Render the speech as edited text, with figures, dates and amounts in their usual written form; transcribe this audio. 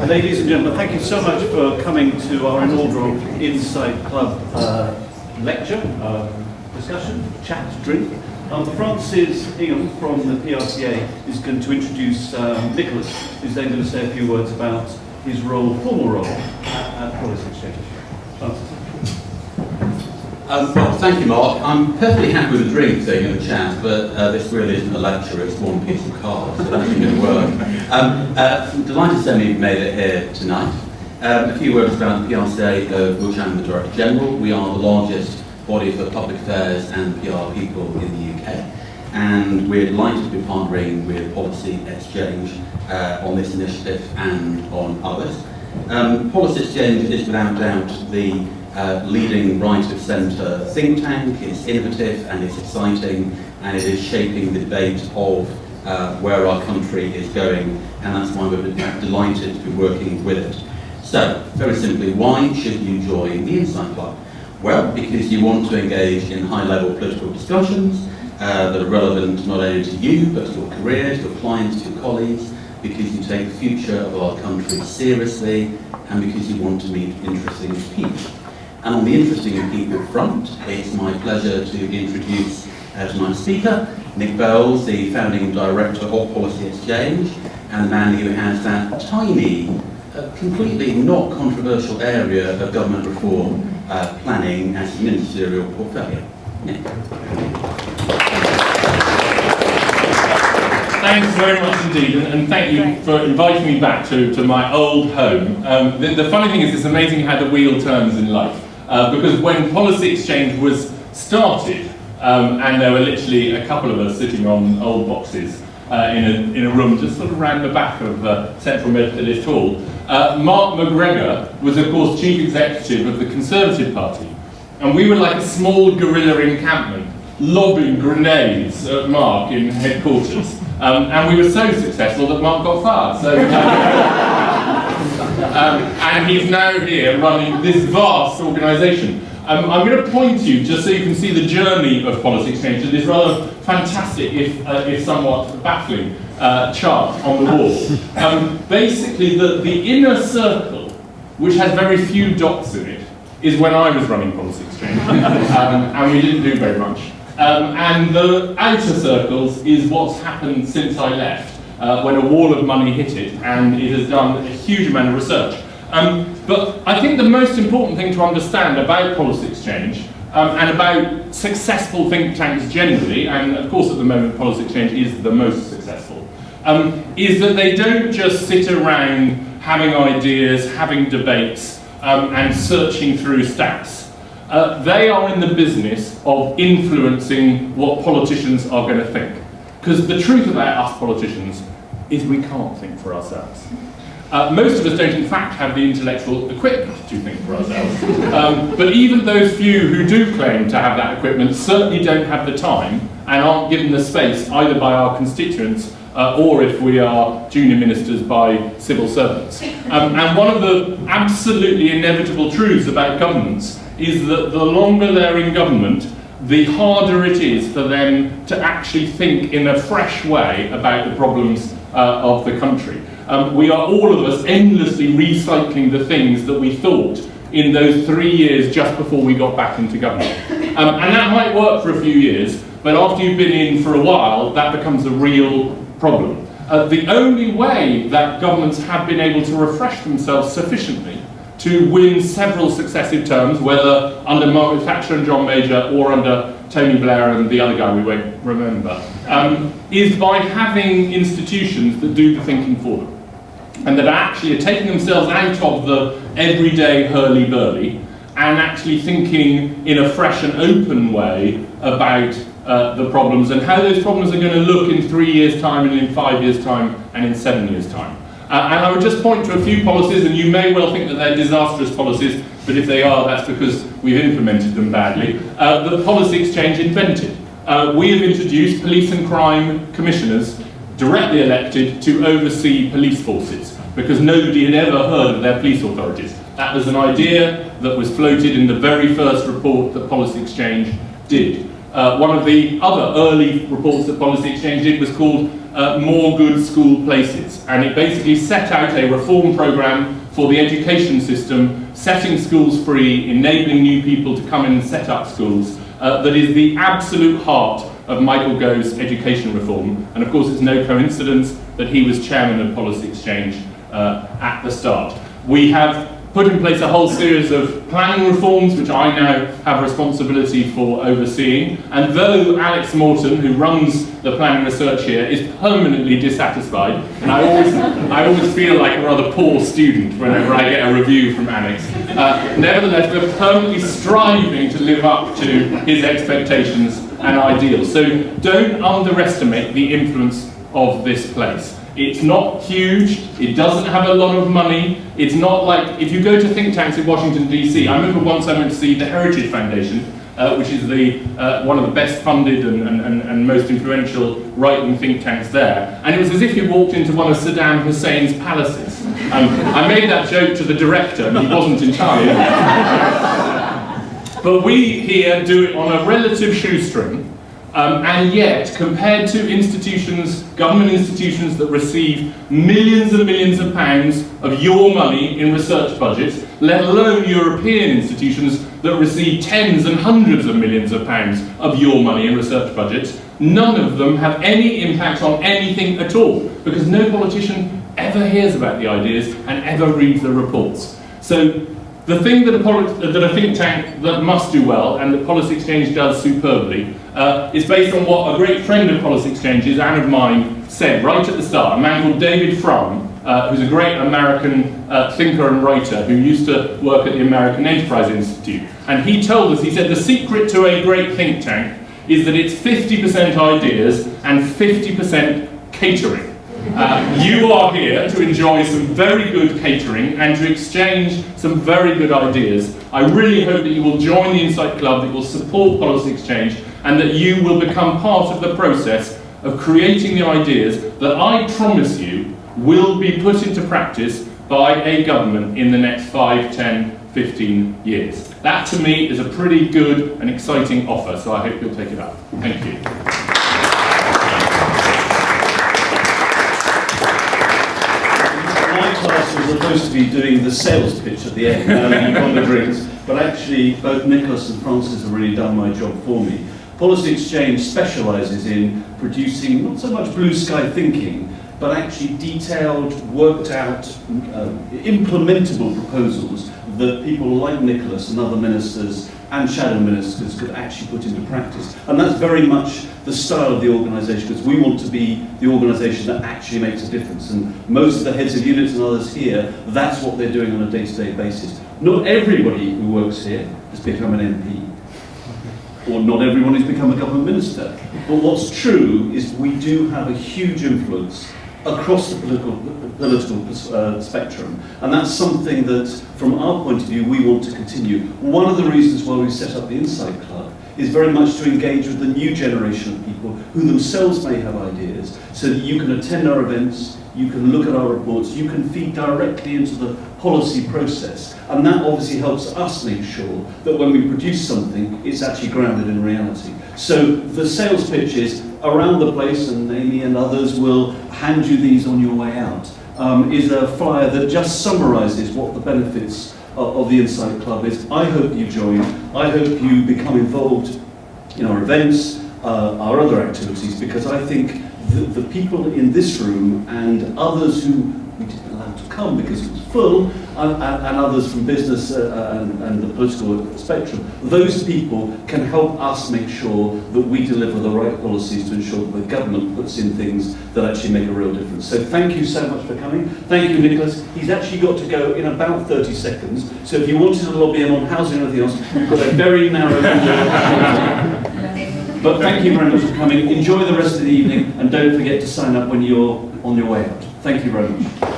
Ladies and gentlemen, thank you so much for coming to our inaugural Inside Club lecture, discussion, chat, drink. Francis Ingham from the PRCA is going to introduce Nicholas, who's then going to say a few words about his formal role at Boles Exchange. Francis. Well, thank you, Mark. I'm perfectly happy with the drink thing and the chat, but this really isn't a lecture, it's one piece of card, so that's going to work. I'm delighted to say we've made it here tonight. A few words about the PRCA, of which I'm the Director General. We are the largest body for public affairs and PR people in the UK, and we're delighted to be partnering with Policy Exchange on this initiative and on others. Policy Exchange is without doubt the leading right-of-centre think tank. It's innovative and it's exciting, and it is shaping the debate of where our country is going, and that's why we're delighted to be working with it. So, very simply, why should you join the Inside Club? Well, because you want to engage in high-level political discussions that are relevant not only to you, but to your career, to your clients, to your colleagues, because you take the future of our country seriously, and because you want to meet interesting people. And on the interesting people front, it's my pleasure to introduce tonight's speaker, Nick Boles, the founding director of Policy Exchange, and the man who has that tiny, completely not controversial area of government reform planning as a ministerial portfolio. Nick. Thanks very much indeed, and thank you for inviting me back to my old home. The funny thing is, it's amazing how the wheel turns in life. Because when Policy Exchange was started, and there were literally a couple of us sitting on old boxes in a room just sort of around the back of Central Methodist Hall, Mark McGregor was of course Chief Executive of the Conservative Party, and we were like a small guerrilla encampment lobbing grenades at Mark in headquarters, and we were so successful that Mark got fired. So. And he's now here running this vast organisation. I'm going to point you, just so you can see the journey of Policy Exchange, to this rather fantastic, if somewhat baffling, chart on the wall. Basically, the inner circle, which has very few dots in it, is when I was running Policy Exchange, and we didn't do very much. And the outer circles is what's happened since I left. When a wall of money hit it, and it has done a huge amount of research. But I think the most important thing to understand about Policy Exchange and about successful think tanks generally, and of course at the moment Policy Exchange is the most successful, is that they don't just sit around having ideas, having debates, and searching through stats. They are in the business of influencing what politicians are going to think. Because the truth about us politicians is we can't think for ourselves. Most of us don't in fact have the intellectual equipment to think for ourselves. But even those few who do claim to have that equipment certainly don't have the time and aren't given the space either by our constituents or, if we are junior ministers, by civil servants. And one of the absolutely inevitable truths about governments is that the longer they're in government, the harder it is for them to actually think in a fresh way about the problems of the country. We are, all of us, endlessly recycling the things that we thought in those 3 years just before we got back into government. And that might work for a few years, but after you've been in for a while, that becomes a real problem. The only way that governments have been able to refresh themselves sufficiently to win several successive terms, whether under Margaret Thatcher and John Major or under Tony Blair and the other guy we won't remember, is by having institutions that do the thinking for them, and that actually are taking themselves out of the everyday hurly-burly and actually thinking in a fresh and open way about the problems and how those problems are going to look in 3 years' time and in 5 years' time and in 7 years' time. And I would just point to a few policies, and you may well think that they're disastrous policies, but if they are, that's because we've implemented them badly, that Policy Exchange invented. We have introduced police and crime commissioners directly elected to oversee police forces, because nobody had ever heard of their police authorities. That was an idea that was floated in the very first report that Policy Exchange did. One of the other early reports that Policy Exchange did was called More Good School Places, and it basically set out a reform programme for the education system, setting schools free, enabling new people to come in and set up schools, that is the absolute heart of Michael Gove's education reform. And of course it's no coincidence that he was chairman of Policy Exchange at the start. We have put in place a whole series of planning reforms, which I now have responsibility for overseeing. And though Alex Morton, who runs the planning research here, is permanently dissatisfied, and I always feel like a rather poor student whenever I get a review from Alex, nevertheless, we're permanently striving to live up to his expectations and ideals. So don't underestimate the influence of this place. It's not huge, it doesn't have a lot of money, it's not like, if you go to think tanks in Washington DC, I remember once I went to see the Heritage Foundation, which is the one of the best funded and most influential right-wing think tanks there, and it was as if you walked into one of Saddam Hussein's palaces. I made that joke to the director, and he wasn't entirely. But we here do it on a relative shoestring. And yet, compared to institutions, government institutions that receive millions and millions of pounds of your money in research budgets, let alone European institutions that receive tens and hundreds of millions of pounds of your money in research budgets, none of them have any impact on anything at all, because no politician ever hears about the ideas and ever reads the reports. So the thing that a think tank that must do well, and that Policy Exchange does superbly, is based on what a great friend of Policy Exchange's and of mine said right at the start, a man called David Frum, who's a great American thinker and writer who used to work at the American Enterprise Institute. And he told us, he said, the secret to a great think tank is that it's 50% ideas and 50% catering. You are here to enjoy some very good catering and to exchange some very good ideas. I really hope that you will join the Insight Club, that you will support Policy Exchange, and that you will become part of the process of creating the ideas that I promise you will be put into practice by a government in the next 5, 10, 15 years. That to me is a pretty good and exciting offer, so I hope you'll take it up. Thank you. My class was supposed to be doing the sales pitch at the end, on the drinks, but actually both Nicholas and Francis have really done my job for me. Policy Exchange specialises in producing not so much blue sky thinking, but actually detailed, worked out, implementable proposals that people like Nicholas and other ministers and shadow ministers could actually put into practice. And that's very much the style of the organisation, because we want to be the organisation that actually makes a difference. And most of the heads of units and others here, that's what they're doing on a day-to-day basis. Not everybody who works here has become an MP, or not everyone has become a government minister. But what's true is we do have a huge influence across the political spectrum, and that's something that, from our point of view, we want to continue. One of the reasons why we set up the Insight Club is very much to engage with the new generation of people who themselves may have ideas, so that you can attend our events, you can look at our reports, you can feed directly into the policy process, and that obviously helps us make sure that when we produce something, it's actually grounded in reality. So the sales pitches around the place, and Amy and others will hand you these on your way out, is a flyer that just summarises what the benefits of the Insight Club is. I hope you join. I hope you become involved in our events, our other activities, because I think the people in this room and others who we didn't allow to come because it was full, and others from business and the political spectrum, those people can help us make sure that we deliver the right policies to ensure that the government puts in things that actually make a real difference. So thank you so much for coming. Thank you, Nicholas. He's actually got to go in about 30 seconds, so if you wanted to lobby him on housing or anything else, we've got a very narrow window. But thank you very much for coming. Enjoy the rest of the evening, and don't forget to sign up when you're on your way out. Thank you very much.